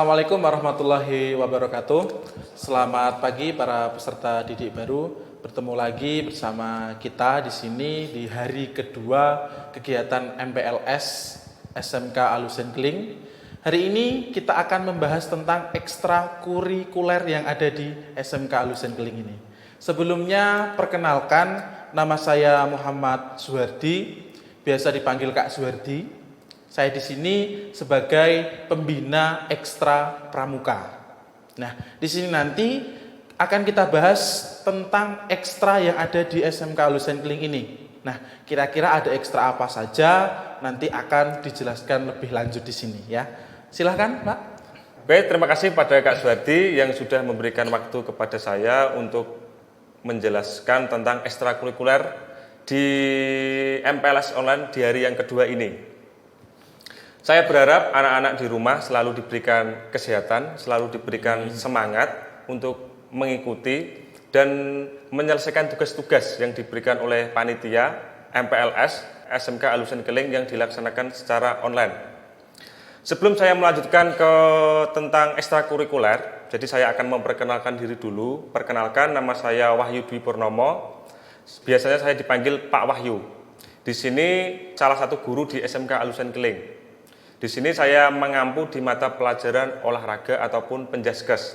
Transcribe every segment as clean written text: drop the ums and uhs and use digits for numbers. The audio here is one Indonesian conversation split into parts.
Assalamualaikum warahmatullahi wabarakatuh. Selamat pagi para peserta didik baru. Bertemu lagi bersama kita di sini di hari kedua kegiatan MPLS SMK Alusen Keling. Hari ini kita akan membahas tentang ekstrakurikuler yang ada di SMK Alusen Keling ini. Sebelumnya perkenalkan, nama saya Muhammad Suhardi, biasa dipanggil Kak Suhardi. Saya di sini sebagai pembina ekstra pramuka. Nah, di sini nanti akan kita bahas tentang ekstra yang ada di SMK Alusen Keling ini. Nah, kira-kira ada ekstra apa saja nanti akan dijelaskan lebih lanjut di sini ya. Silahkan, Pak. Oke, terima kasih pada Kak Suhardi yang sudah memberikan waktu kepada saya untuk menjelaskan tentang ekstrakurikuler di MPLS online di hari yang kedua ini. Saya berharap anak-anak di rumah selalu diberikan kesehatan, selalu diberikan semangat untuk mengikuti dan menyelesaikan tugas-tugas yang diberikan oleh panitia MPLS SMK Alusen Keling yang dilaksanakan secara online. Sebelum saya melanjutkan ke tentang ekstrakurikuler, jadi saya akan memperkenalkan diri dulu. Perkenalkan, nama saya Wahyu Dwi Purnomo. Biasanya saya dipanggil Pak Wahyu. Di sini salah satu guru di SMK Alusen Keling. Di sini saya mengampu di mata pelajaran olahraga ataupun penjaskes.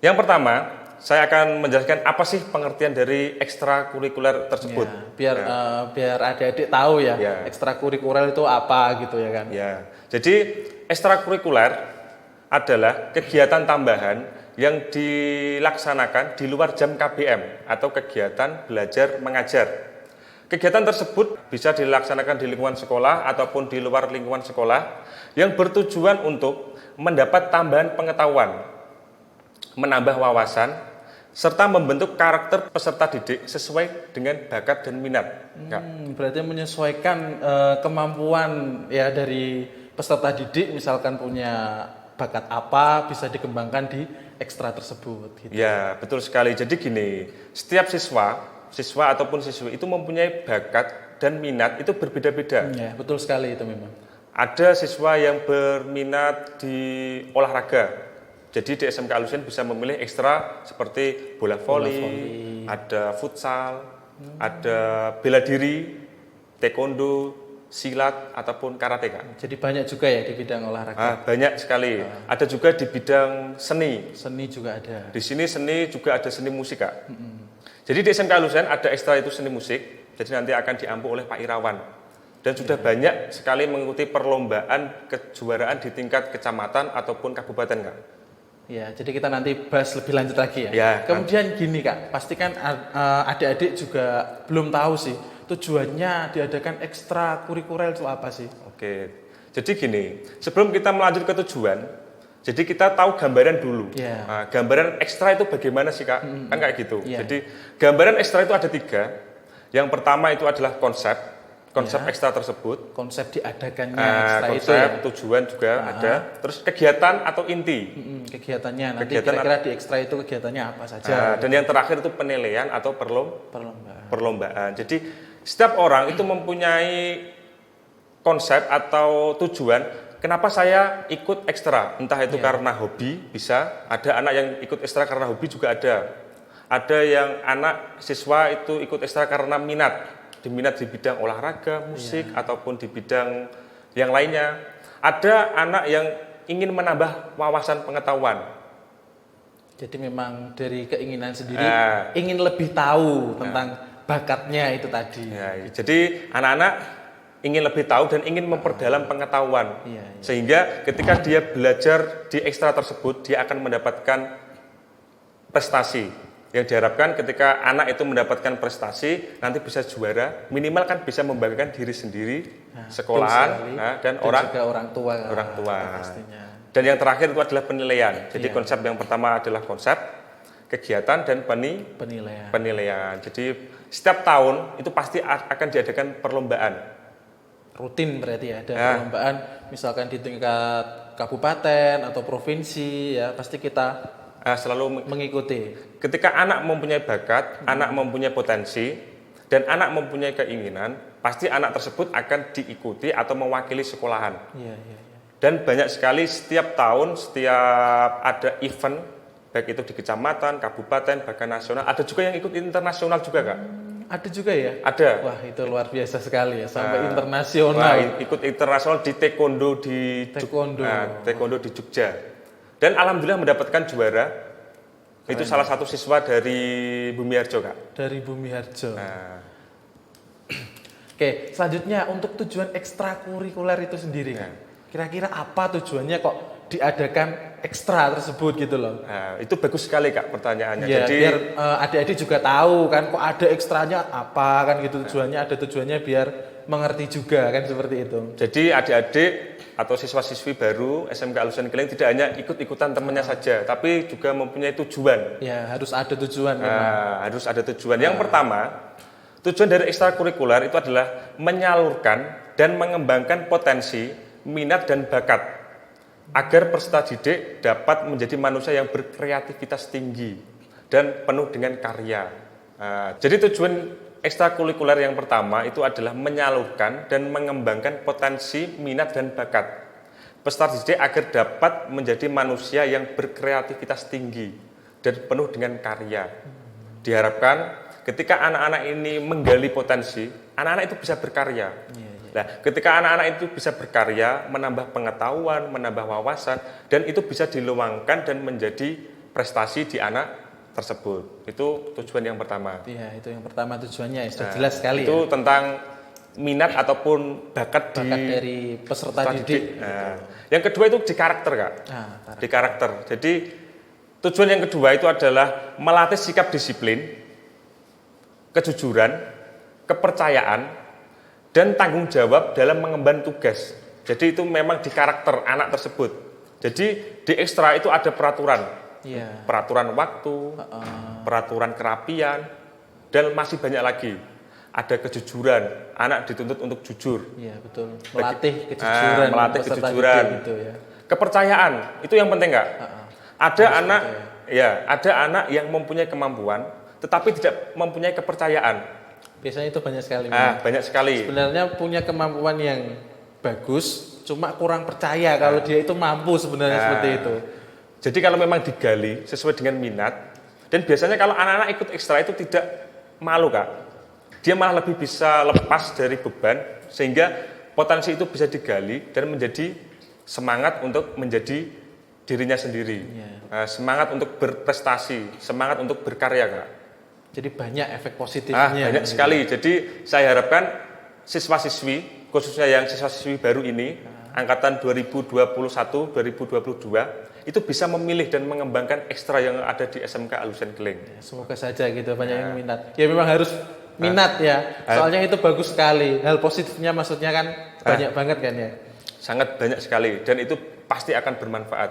Yang pertama, saya akan menjelaskan apa sih pengertian dari ekstrakurikuler tersebut. Ya, biar adik-adik tahu ya, ekstrakurikuler itu apa gitu ya kan. Ya, jadi ekstrakurikuler adalah kegiatan tambahan yang dilaksanakan di luar jam KBM atau kegiatan belajar mengajar. Kegiatan tersebut bisa dilaksanakan di lingkungan sekolah ataupun di luar lingkungan sekolah yang bertujuan untuk mendapat tambahan pengetahuan, menambah wawasan, serta membentuk karakter peserta didik sesuai dengan bakat dan minat. Berarti menyesuaikan kemampuan ya dari peserta didik, misalkan punya bakat apa bisa dikembangkan di ekstra tersebut. Gitu. Ya, betul sekali. Jadi gini, setiap siswa ataupun siswi itu mempunyai bakat dan minat itu berbeda-beda. Ya, betul sekali itu memang. Ada siswa yang berminat di olahraga. Jadi di SMK Alusen bisa memilih ekstra seperti bola voli, ada futsal, ada bela diri, taekwondo, silat ataupun karateka. Jadi banyak juga ya di bidang olahraga. Banyak sekali. Ada juga di bidang seni. Seni juga ada. Di sini seni juga ada seni musik, Kak. Jadi di SMK Alusen ada ekstra itu seni musik, jadi nanti akan diampu oleh Pak Irawan. Dan sudah banyak sekali mengikuti perlombaan kejuaraan di tingkat kecamatan ataupun kabupaten, Kak. Ya, jadi kita nanti bahas lebih lanjut lagi ya. Kemudian gini Kak, pastikan adik-adik juga belum tahu sih, tujuannya diadakan ekstrakurikuler itu apa sih? Oke, jadi gini, sebelum kita melanjut ke tujuan, jadi kita tahu gambaran dulu. Nah, gambaran ekstra itu bagaimana sih Kak? Kan kayak gitu. Jadi gambaran ekstra itu ada 3. Yang pertama itu adalah konsep ekstra tersebut. Konsep diadakannya ekstra konsep, itu ya. Tujuan juga ada. Terus kegiatan atau inti. Kegiatannya nanti kira-kira di ekstra itu kegiatannya apa saja. Dan yang terakhir itu penilaian atau perlombaan. Jadi setiap orang itu mempunyai konsep atau tujuan. Kenapa saya ikut ekstra? Entah itu karena hobi, bisa. Ada anak yang ikut ekstra karena hobi juga ada. Ada yang anak siswa itu ikut ekstra karena minat. Diminat di bidang olahraga, musik, ataupun di bidang yang lainnya. Ada anak yang ingin menambah wawasan pengetahuan. Jadi memang dari keinginan sendiri, ingin lebih tahu tentang bakatnya itu tadi. Jadi anak-anak ingin lebih tahu dan ingin memperdalam pengetahuan. Sehingga ketika dia belajar di ekstra tersebut, dia akan mendapatkan prestasi. Yang diharapkan ketika anak itu mendapatkan prestasi, nanti bisa juara, minimal kan bisa membanggakan diri sendiri, sekolahan, dan orang tua. Pastinya. Dan yang terakhir itu adalah penilaian. Jadi konsep yang pertama adalah konsep, kegiatan, dan penilaian. Jadi setiap tahun itu pasti akan diadakan perlombaan. Rutin berarti ya, ada perlombaan misalkan di tingkat kabupaten atau provinsi ya, pasti kita selalu mengikuti. Ketika anak mempunyai bakat, anak mempunyai potensi, dan anak mempunyai keinginan, pasti anak tersebut akan diikuti atau mewakili sekolahan. Dan banyak sekali setiap tahun, setiap ada event, baik itu di kecamatan, kabupaten, bahkan nasional, ada juga yang ikut internasional juga Kak. Ada juga ya? Ada. Wah, itu luar biasa sekali ya, sampai internasional. Wah, ikut internasional di taekwondo di taekwondo di Jogja. Dan alhamdulillah mendapatkan juara. Keren. Itu salah satu siswa dari Bumiharjo, Kak. Dari Bumiharjo. Oke, selanjutnya untuk tujuan ekstrakurikuler itu sendiri. Kira-kira apa tujuannya kok diadakan ekstra tersebut gitu loh? Nah, itu bagus sekali Kak pertanyaannya. Ya, jadi biar adik-adik juga tahu kan kok ada ekstranya apa kan gitu tujuannya, ada tujuannya biar mengerti juga kan seperti itu. Jadi adik-adik atau siswa-siswi baru SMK Alusan Keling tidak hanya ikut-ikutan temannya saja, tapi juga mempunyai tujuan. Ya, harus ada tujuan. Harus ada tujuan. Yang pertama, tujuan dari ekstrakurikuler itu adalah menyalurkan dan mengembangkan potensi, minat dan bakat agar peserta didik dapat menjadi manusia yang berkreativitas tinggi dan penuh dengan karya. Jadi tujuan ekstrakurikuler yang pertama itu adalah menyalurkan dan mengembangkan potensi, minat dan bakat peserta didik agar dapat menjadi manusia yang berkreativitas tinggi dan penuh dengan karya. Diharapkan ketika anak-anak ini menggali potensi, anak-anak itu bisa berkarya. Nah, ketika anak-anak itu bisa berkarya, menambah pengetahuan, menambah wawasan, dan itu bisa diluangkan dan menjadi prestasi di anak tersebut. Itu tujuan yang pertama. Iya, itu yang pertama tujuannya. Sudah jelas sekali. Itu tentang minat ataupun bakat dari peserta didik. Yang kedua itu di karakter, Kak. Di karakter. Jadi tujuan yang kedua itu adalah melatih sikap disiplin, kejujuran, kepercayaan, dan tanggung jawab dalam mengemban tugas. Jadi itu memang di karakter anak tersebut. Jadi di ekstra itu ada peraturan, peraturan waktu, peraturan kerapian, dan masih banyak lagi. Ada kejujuran, anak dituntut untuk jujur. Iya betul. Melatih kejujuran. Melatih kejujuran. Gitu, ya. Kepercayaan itu yang penting Kak. Ada anak, ada anak yang mempunyai kemampuan, tetapi tidak mempunyai kepercayaan. Biasanya itu banyak sekali. Banyak sekali. Sebenarnya punya kemampuan yang bagus, cuma kurang percaya kalau dia itu mampu sebenarnya seperti itu. Jadi kalau memang digali sesuai dengan minat, dan biasanya kalau anak-anak ikut ekstra itu tidak malu Kak. Dia malah lebih bisa lepas dari beban, sehingga potensi itu bisa digali dan menjadi semangat untuk menjadi dirinya sendiri. Semangat untuk berprestasi, semangat untuk berkarya Kak. Jadi banyak efek positifnya. Banyak sekali. Jadi saya harapkan siswa-siswi, khususnya yang siswa-siswi baru ini, angkatan 2021-2022, itu bisa memilih dan mengembangkan ekstra yang ada di SMK Alusan Keling. Semoga saja gitu, banyak yang minat. Ya memang harus minat ya, soalnya itu bagus sekali. Hal positifnya maksudnya kan banyak banget kan ya. Sangat banyak sekali, dan itu pasti akan bermanfaat.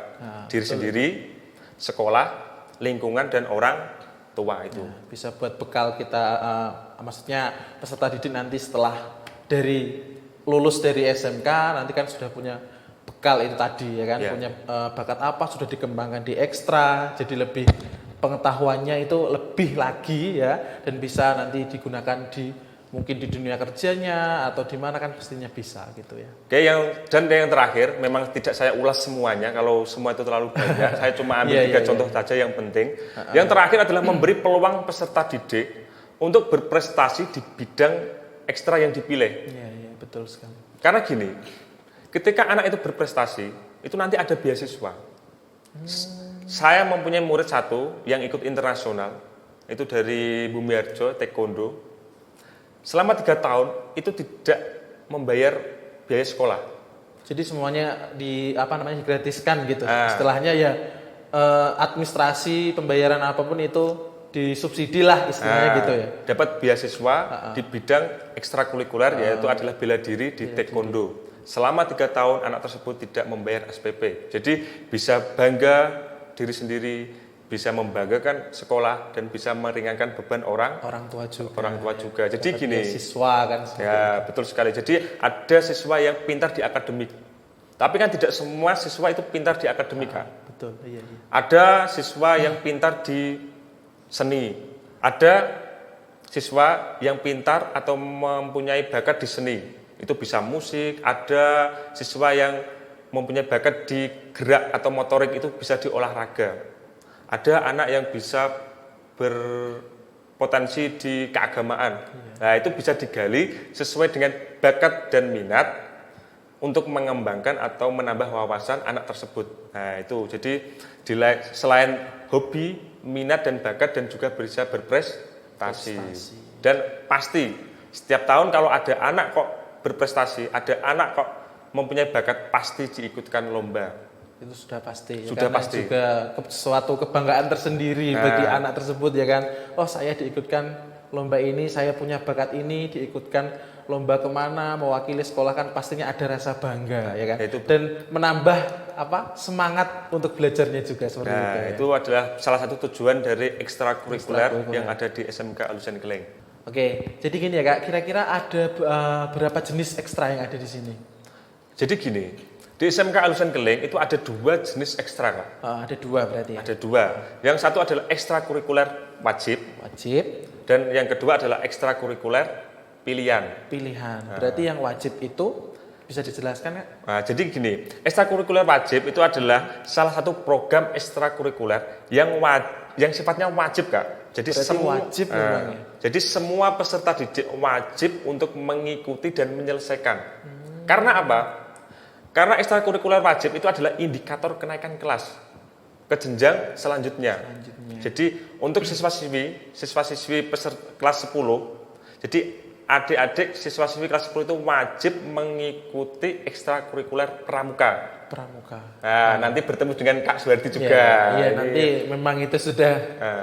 Diri sendiri, sekolah, lingkungan, dan orang tua itu. Bisa buat bekal kita, maksudnya peserta didik nanti setelah lulus dari SMK nanti kan sudah punya bekal itu tadi ya kan, punya bakat apa sudah dikembangkan di ekstra, jadi lebih pengetahuannya itu lebih lagi ya, dan bisa nanti digunakan mungkin di dunia kerjanya atau di mana kan pastinya bisa gitu ya. Oke, yang terakhir memang tidak saya ulas semuanya, kalau semua itu terlalu banyak. Saya cuma ambil 3 contoh saja yang penting. Yang terakhir adalah memberi peluang peserta didik untuk berprestasi di bidang ekstra yang dipilih. Iya, betul sekali. Karena gini, ketika anak itu berprestasi, itu nanti ada beasiswa. Saya mempunyai murid satu yang ikut internasional, itu dari Bumiharjo, taekwondo. Selama 3 tahun itu tidak membayar biaya sekolah. Jadi semuanya digratiskan gitu. Istilahnya ya administrasi pembayaran apapun itu disubsidi lah istilahnya gitu ya. Dapat beasiswa di bidang ekstrakurikuler yaitu adalah bela diri di taekwondo. Selama 3 tahun anak tersebut tidak membayar SPP. Jadi bisa bangga diri sendiri, bisa membanggakan sekolah, dan bisa meringankan beban orang tua juga. Jadi gini, siswa kan. Ya, betul sekali. Jadi ada siswa yang pintar di akademik. Tapi kan tidak semua siswa itu pintar di akademik, Kak. Betul, iya. Ada siswa yang pintar di seni. Ada siswa yang pintar atau mempunyai bakat di seni. Itu bisa musik, ada siswa yang mempunyai bakat di gerak atau motorik itu bisa di olahraga. Ada anak yang bisa berpotensi di keagamaan. Nah, itu bisa digali sesuai dengan bakat dan minat untuk mengembangkan atau menambah wawasan anak tersebut. Nah, itu jadi selain hobi, minat dan bakat dan juga bisa berprestasi. Dan pasti setiap tahun kalau ada anak kok berprestasi, ada anak kok mempunyai bakat, pasti diikutkan lomba. Itu sudah pasti. Sudah karena pasti. Juga suatu kebanggaan tersendiri bagi anak tersebut ya kan. Oh, saya diikutkan lomba ini, saya punya bakat ini, diikutkan lomba kemana, mewakili sekolah, kan pastinya ada rasa bangga ya kan. Dan menambah semangat untuk belajarnya juga seperti itu. Ya. Itu adalah salah satu tujuan dari ekstrakurikuler yang ada di SMK Alusen Keleng. Oke, jadi gini ya Kak, kira-kira ada berapa jenis ekstra yang ada di sini? Jadi gini, di SMK Alusen Keleng itu ada 2 jenis ekstra, Kak. Ada 2 berarti ya? Ada 2. Yang satu adalah ekstrakurikuler wajib. Dan yang kedua adalah ekstrakurikuler pilihan. Berarti yang wajib itu bisa dijelaskan, Kak? Nah, jadi gini, ekstrakurikuler wajib itu adalah salah satu program ekstrakurikuler yang sifatnya wajib, Kak. Jadi wajib memang ya? Jadi semua peserta didik wajib untuk mengikuti dan menyelesaikan. Karena apa? Karena ekstrakurikuler wajib itu adalah indikator kenaikan kelas ke jenjang selanjutnya. Jadi untuk siswa-siswi peserta kelas 10, jadi adik-adik siswa-siswi kelas 10 itu wajib mengikuti ekstrakurikuler pramuka. Nah, nanti bertemu dengan Kak Suwardi juga. Iya, nanti memang itu sudah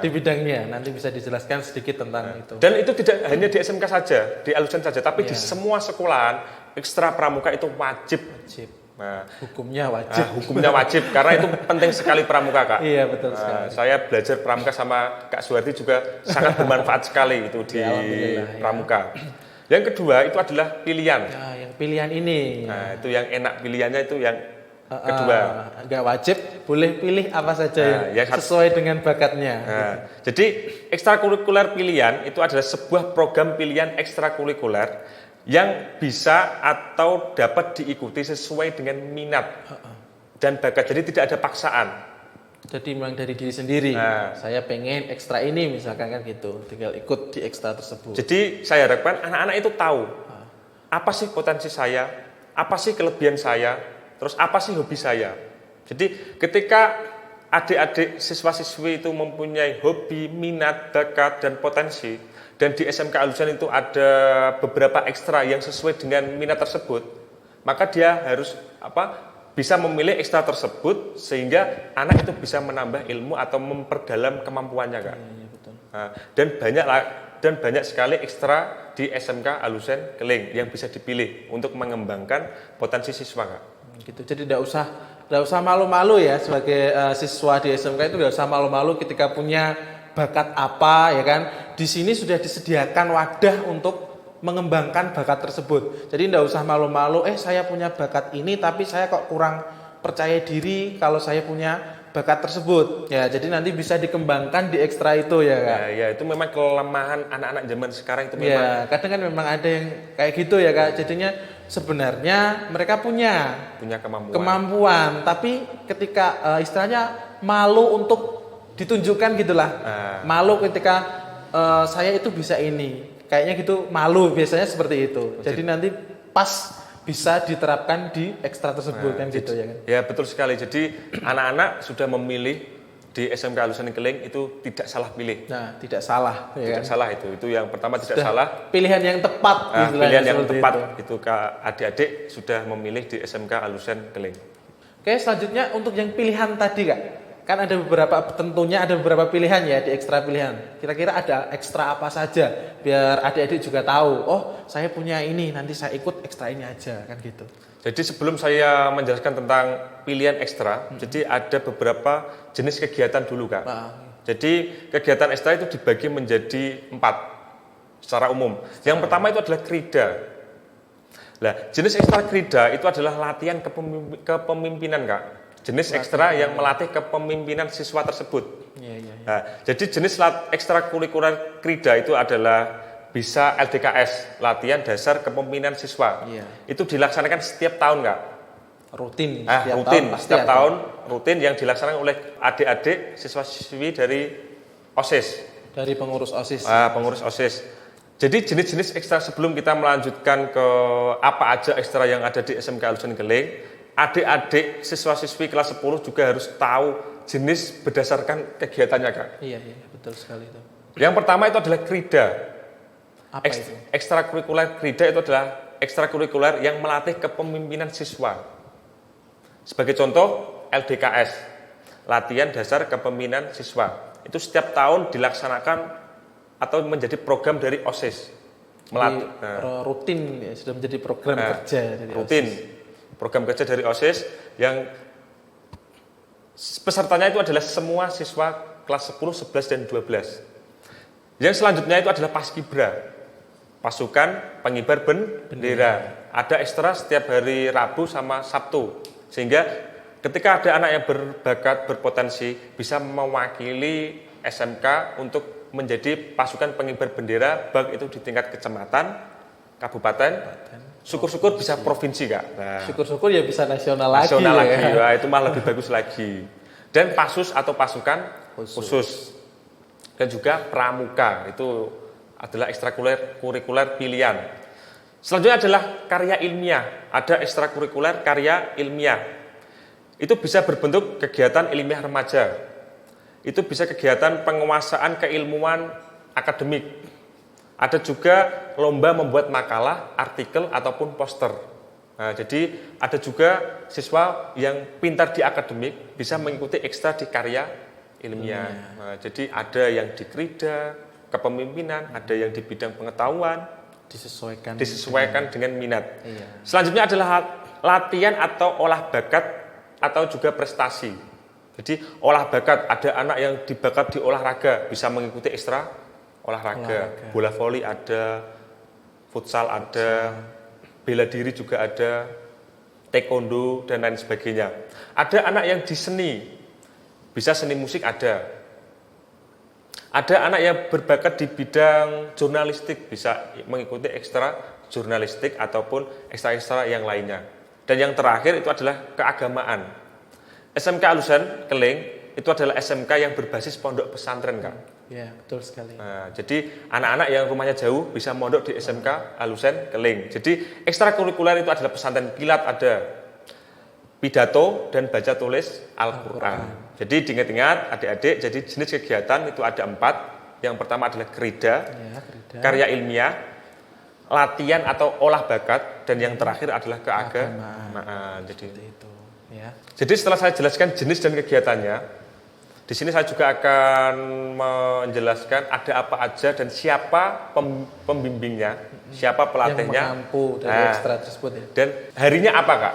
di bidangnya. Nanti bisa dijelaskan sedikit tentang itu. Dan itu tidak hanya di SMK saja, di Alusen saja, tapi di semua sekolahan ekstra pramuka itu wajib. Nah, hukumnya wajib. Hukumnya wajib karena itu penting sekali pramuka, Kak. Iya, betul sekali. Saya belajar pramuka sama Kak Suwardi juga sangat bermanfaat sekali itu di pramuka. Yang kedua itu adalah pilihan. Yang pilihan ini. Nah, itu yang enak, pilihannya itu yang kedua. Enggak wajib, boleh pilih apa saja yang sesuai dengan bakatnya. Jadi ekstrakurikuler pilihan itu adalah sebuah program pilihan ekstrakurikuler yang bisa atau dapat diikuti sesuai dengan minat dan bakat. Jadi tidak ada paksaan. Jadi memang dari diri sendiri. Saya pengen ekstra ini misalkan kan gitu, tinggal ikut di ekstra tersebut. Jadi saya harapkan anak-anak itu tahu apa sih potensi saya, apa sih kelebihan saya, terus apa sih hobi saya. Jadi ketika adik-adik siswa-siswi itu mempunyai hobi, minat, bakat, dan potensi, dan di SMK Alusen itu ada beberapa ekstra yang sesuai dengan minat tersebut, maka dia harus bisa memilih ekstra tersebut sehingga anak itu bisa menambah ilmu atau memperdalam kemampuannya, Kak. Iya, betul. Dan banyak sekali ekstra di SMK Alusen Keleng yang bisa dipilih untuk mengembangkan potensi siswa, Kak. Gitu. Jadi tidak usah malu-malu ya sebagai siswa di SMK itu, tidak usah malu-malu ketika punya bakat apa ya kan. Di sini sudah disediakan wadah untuk mengembangkan bakat tersebut. Jadi tidak usah malu-malu, saya punya bakat ini tapi saya kok kurang percaya diri kalau saya punya bakat tersebut. Ya, jadi nanti bisa dikembangkan di ekstra itu ya, Kak. Ya, itu memang kelemahan anak-anak zaman sekarang itu memang. Ya, kadang kan memang ada yang kayak gitu ya, Kak. Jadinya sebenarnya mereka punya kemampuan, tapi ketika istilahnya malu untuk ditunjukkan gitulah. Malu ketika saya itu bisa ini. Kayaknya gitu, malu biasanya seperti itu. Jadi nanti pas bisa diterapkan di ekstra tersebut kan gitu ya kan. Ya, betul sekali. Jadi anak-anak sudah memilih di SMK Alusen Keleng itu tidak salah pilih. Nah, tidak salah. Tidak salah itu. Itu yang pertama tidak salah. Pilihan yang tepat. Pilihan yang tepat itu adik-adik sudah memilih di SMK Alusen Keleng. Oke, selanjutnya untuk yang pilihan tadi, Kak. Kan ada beberapa pilihan ya di ekstra pilihan. Kira-kira ada ekstra apa saja biar adik-adik juga tahu. Oh, saya punya ini, nanti saya ikut ekstra ini aja kan gitu. Jadi sebelum saya menjelaskan tentang pilihan ekstra, jadi ada beberapa jenis kegiatan dulu, Kak. Jadi kegiatan ekstra itu dibagi menjadi 4 secara umum. Yang pertama itu adalah krida. Nah, jenis ekstra krida itu adalah latihan kepemimpinan, Kak. Jenis ekstra yang melatih kepemimpinan siswa tersebut. Nah, jadi jenis ekstrakurikuler krida itu adalah bisa LDKS, latihan dasar kepemimpinan siswa. Itu dilaksanakan setiap tahun, Kak. Rutin Setiap tahun rutin yang dilaksanakan oleh adik-adik siswa-siswi dari OSIS. Dari pengurus OSIS. Pengurus OSIS. Jadi jenis-jenis ekstra sebelum kita melanjutkan ke apa aja ekstra yang ada di SMK Alusen Keling, adik-adik siswa-siswi kelas 10 juga harus tahu jenis berdasarkan kegiatannya, Kak. Iya, betul sekali itu. Yang pertama itu adalah krida. Apa itu? Ekstrakurikuler krida itu adalah ekstrakurikuler yang melatih kepemimpinan siswa. Sebagai contoh, LDKS, latihan dasar kepemimpinan siswa. Itu setiap tahun dilaksanakan atau menjadi program dari OSIS. Rutin ya, sudah menjadi program kerja dari rutin. OSIS. Program kerja dari OSIS yang pesertanya itu adalah semua siswa kelas 10, 11, dan 12. Yang selanjutnya itu adalah Paskibra, pasukan pengibar bendera. Ada ekstra setiap hari Rabu sama Sabtu. Sehingga ketika ada anak yang berbakat, berpotensi, bisa mewakili SMK untuk menjadi pasukan pengibar bendera, baik itu di tingkat kecamatan, kabupaten, syukur-syukur bisa provinsi, Kak. Nah, syukur-syukur ya bisa nasional lagi. Ya, itu malah lebih bagus lagi. Dan pasus atau pasukan khusus. Dan juga pramuka, itu adalah ekstrakurikuler pilihan. Selanjutnya adalah karya ilmiah. Ada ekstrakurikuler karya ilmiah. Itu bisa berbentuk kegiatan ilmiah remaja. Itu bisa kegiatan penguasaan keilmuan akademik. Ada juga lomba membuat makalah, artikel, ataupun poster. Nah, jadi ada juga siswa yang pintar di akademik bisa mengikuti ekstra di karya ilmiah. Nah, jadi ada yang di krida, kepemimpinan, ada yang di bidang pengetahuan, disesuaikan dengan minat. Iya. Selanjutnya adalah latihan atau olah bakat atau juga prestasi. Jadi olah bakat, ada anak yang dibakat di olahraga bisa mengikuti ekstra olahraga. Bola voli ada, futsal ada, bela diri juga ada, taekwondo dan lain sebagainya. Ada anak yang di seni, bisa seni musik ada. Ada anak yang berbakat di bidang jurnalistik, bisa mengikuti ekstra jurnalistik ataupun ekstra-ekstra yang lainnya. Dan yang terakhir itu adalah keagamaan. SMK Alusen Keling itu adalah SMK yang berbasis pondok pesantren, Kak. Ya, betul sekali. Nah, jadi anak-anak yang rumahnya jauh bisa mondok di SMK Alusen Keling. Jadi ekstrakurikuler itu adalah pesantren kilat, ada pidato dan baca tulis Al-Quran. Jadi diingat-ingat adik-adik, jadi jenis kegiatan itu ada 4. Yang pertama adalah krida, karya ilmiah, latihan atau olah bakat, dan yang terakhir adalah keagamaan. Jadi itu. Ya. Jadi setelah saya jelaskan jenis dan kegiatannya, di sini saya juga akan menjelaskan ada apa aja dan siapa pembimbingnya, siapa pelatihnya, yang mampu dari ekstra tersebut ya. Dan harinya apa, Kak?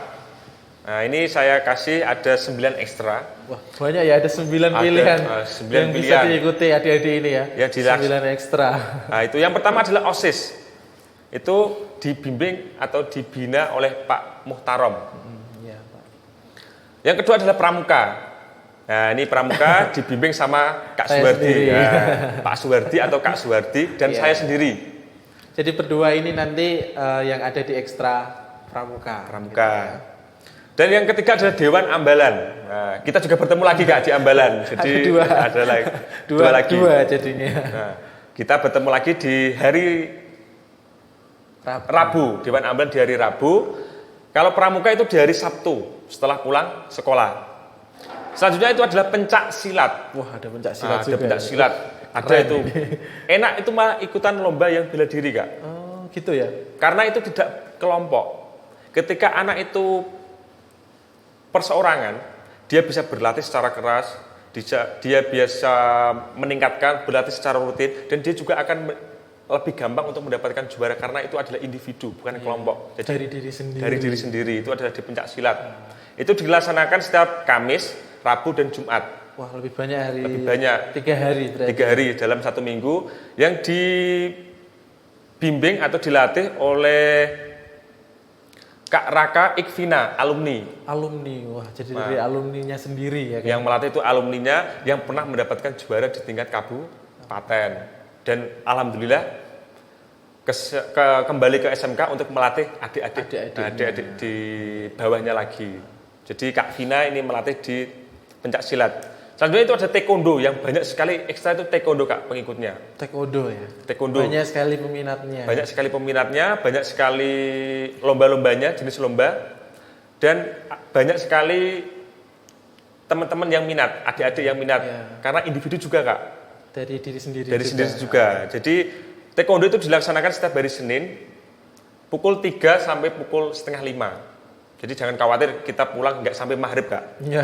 Nah, ini saya kasih ada 9 ekstra. Wah, banyak ya, ada 9 pilihan 9 yang pilihan. bisa diikuti adik-adik ini ya. 9 ekstra. Nah, itu yang pertama adalah OSIS. Itu dibimbing atau dibina oleh Pak Muhtarom. Yang kedua adalah pramuka. Nah, ini pramuka dibimbing sama Kak Suwardi. Pak Suwardi atau Kak Suwardi dan saya sendiri. Jadi berdua ini nanti yang ada di ekstra pramuka. Gitu ya. Dan yang ketiga adalah Dewan Ambalan. Nah, kita juga bertemu lagi, Kak, di Ambalan. Jadi ada lagi. dua lagi. Dua jadinya. Nah, kita bertemu lagi di hari Rabu. Dewan Ambalan di hari Rabu. Kalau pramuka itu di hari Sabtu setelah pulang sekolah. Selanjutnya itu adalah pencak silat. Wah, ada pencak silat juga. Ada pencak silat. Ada itu. Enak itu malah ikutan lomba yang bela diri, Kak. Oh, gitu ya. Karena itu tidak kelompok. Ketika anak itu perseorangan, dia bisa berlatih secara keras, dia biasa meningkatkan, berlatih secara rutin, dan dia juga akan lebih gampang untuk mendapatkan juara karena itu adalah individu, bukan kelompok. Jadi dari diri sendiri. Dari diri sendiri, itu adalah di pencak silat. Itu dilaksanakan setiap Kamis, Rabu, dan Jumat. Wah, lebih banyak hari. Lebih banyak. 3 hari berarti. 3 hari dalam 1 minggu yang dibimbing atau dilatih oleh Kak Raka Ikvina, alumni. Alumni, wah jadi dari alumninya sendiri ya kan? Yang melatih itu alumninya yang pernah mendapatkan juara di tingkat kabupaten. Dan alhamdulillah kembali ke SMK untuk melatih adik-adik di bawahnya lagi. Jadi Kak Vina ini melatih di pencak silat. Selanjutnya itu ada taekwondo yang banyak sekali ekstra itu taekwondo Kak pengikutnya. Taekwondo ya. Taekwondo. Banyak sekali peminatnya. Banyak sekali peminatnya, banyak sekali lomba-lombanya, jenis lomba. Dan banyak sekali teman-teman yang minat, adik-adik yang minat. Ya. Karena individu juga Kak. Dari diri sendiri Dari sendiri juga. Jadi taekwondo itu dilaksanakan setiap hari Senin pukul 3 sampai pukul setengah 5. Jadi jangan khawatir kita pulang nggak sampai maghrib Kak. Ya,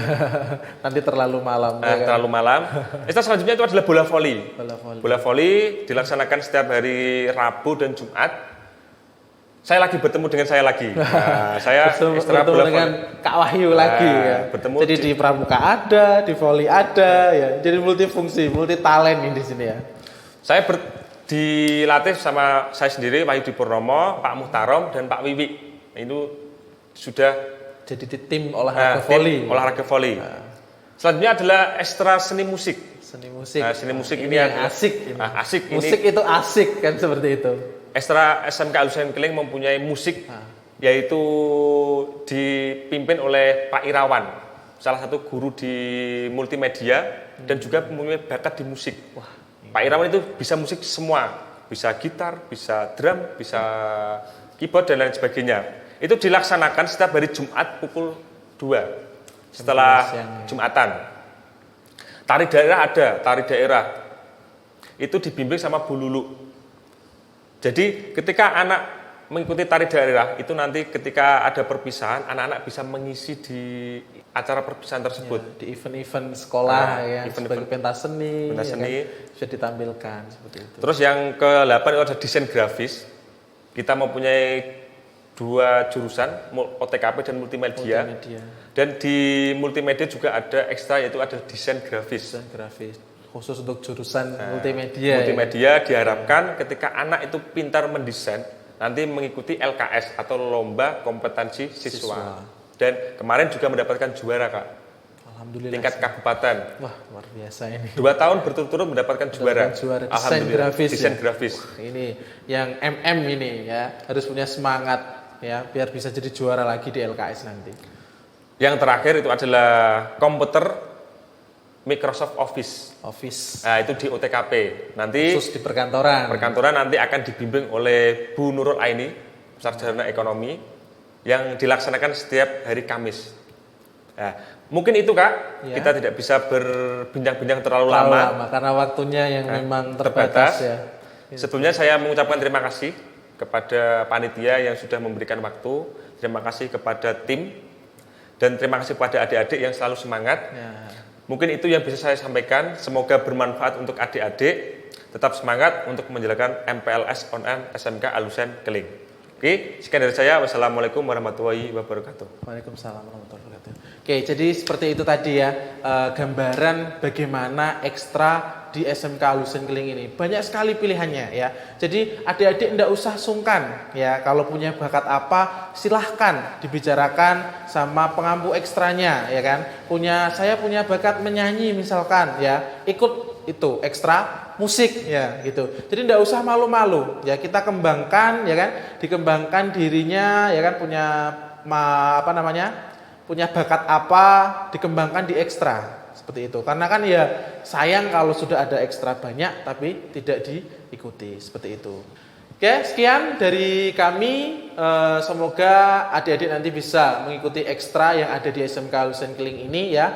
nanti terlalu malam. Ya kan? Terlalu malam. Selanjutnya itu adalah bola voli. Bola voli. Bola voli dilaksanakan setiap hari Rabu dan Jumat. Saya lagi bertemu dengan saya lagi. Nah, saya ekstra bertemu bola dengan voli. Kak Wahyu lagi ya. Bertemu Jadi di pramuka ada, di voli ada ya. Jadi multifungsi, multi talent ini di sini ya. Saya dilatih sama saya sendiri, Wahyu Purnomo, Pak Muhtarom dan Pak Wiwi. Itu sudah jadi di tim olahraga voli. Olahraga voli. Selanjutnya adalah ekstra seni musik. Seni musik. Seni musik ini yang adalah asik. Ini. Asik. Musik itu asik kan seperti itu. Ekstra SMK Alusen Keling mempunyai musik yaitu dipimpin oleh Pak Irawan, salah satu guru di multimedia dan juga mempunyai bakat di musik. Wah, Pak Irawan itu bisa musik semua, bisa gitar, bisa drum, bisa keyboard dan lain sebagainya. Itu dilaksanakan setiap hari Jumat pukul 2 setelah Jumatan. Tari daerah ada, tari daerah itu dibimbing sama Bu Lulu. Jadi ketika anak mengikuti tari daerah itu nanti ketika ada perpisahan anak-anak bisa mengisi di acara perpisahan tersebut. Ya, di event-event sekolah ya, event-event sebagai pentas seni, ya kan, bisa ditampilkan seperti itu. Terus yang ke-8 itu ada desain grafis. Kita mempunyai 2 jurusan, OTKP dan multimedia. Dan di multimedia juga ada ekstra yaitu ada desain grafis. Desain grafis khusus untuk jurusan multimedia. Multimedia diharapkan ketika anak itu pintar mendesain, nanti mengikuti LKS atau lomba kompetensi siswa. Dan kemarin juga mendapatkan juara Kak. Alhamdulillah. Tingkat kabupaten. Wah, luar biasa ini. 2 tahun berturut-turut mendapatkan juara. Desain grafis. Desain grafis. Ini yang ini ya, harus punya semangat ya biar bisa jadi juara lagi di LKS nanti. Yang terakhir itu adalah komputer Microsoft Office. Nah, itu di OTKP. Nanti khusus di perkantoran. Perkantoran nanti akan dibimbing oleh Bu Nurul Aini, sarjana ekonomi, yang dilaksanakan setiap hari Kamis. Nah, mungkin itu Kak, ya. Kita tidak bisa berbincang-bincang terlalu lama karena waktunya yang memang terbatas ya. Sebelumnya saya mengucapkan terima kasih kepada panitia yang sudah memberikan waktu, terima kasih kepada tim, dan terima kasih kepada adik-adik yang selalu semangat. Ya. Mungkin itu yang bisa saya sampaikan, semoga bermanfaat untuk adik-adik, tetap semangat untuk menjalankan MPLS Online SMK Alusen Keling. Oke, sekian dari saya. Wassalamualaikum warahmatullahi wabarakatuh. Waalaikumsalam warahmatullahi wabarakatuh. Oke, jadi seperti itu tadi ya, gambaran bagaimana ekstra di SMK Alusen Keling ini. Banyak sekali pilihannya ya. Jadi adik-adik tidak usah sungkan ya, kalau punya bakat apa silahkan dibicarakan sama pengampu ekstranya ya kan. Saya punya bakat menyanyi misalkan ya, ikut itu ekstra musik ya gitu. Jadi tidak usah malu-malu ya, kita kembangkan ya kan, dikembangkan dirinya ya kan, punya bakat apa, dikembangkan di ekstra seperti itu. Karena kan ya sayang kalau sudah ada ekstra banyak tapi tidak diikuti seperti itu. Oke, sekian dari kami. Semoga adik-adik nanti bisa mengikuti ekstra yang ada di SMK Alusen Keling ini ya.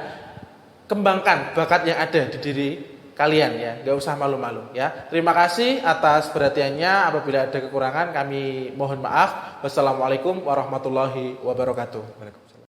Kembangkan bakat yang ada di diri kalian ya, nggak usah malu-malu ya. Terima kasih atas perhatiannya. Apabila ada kekurangan kami mohon maaf. Wassalamualaikum warahmatullahi wabarakatuh.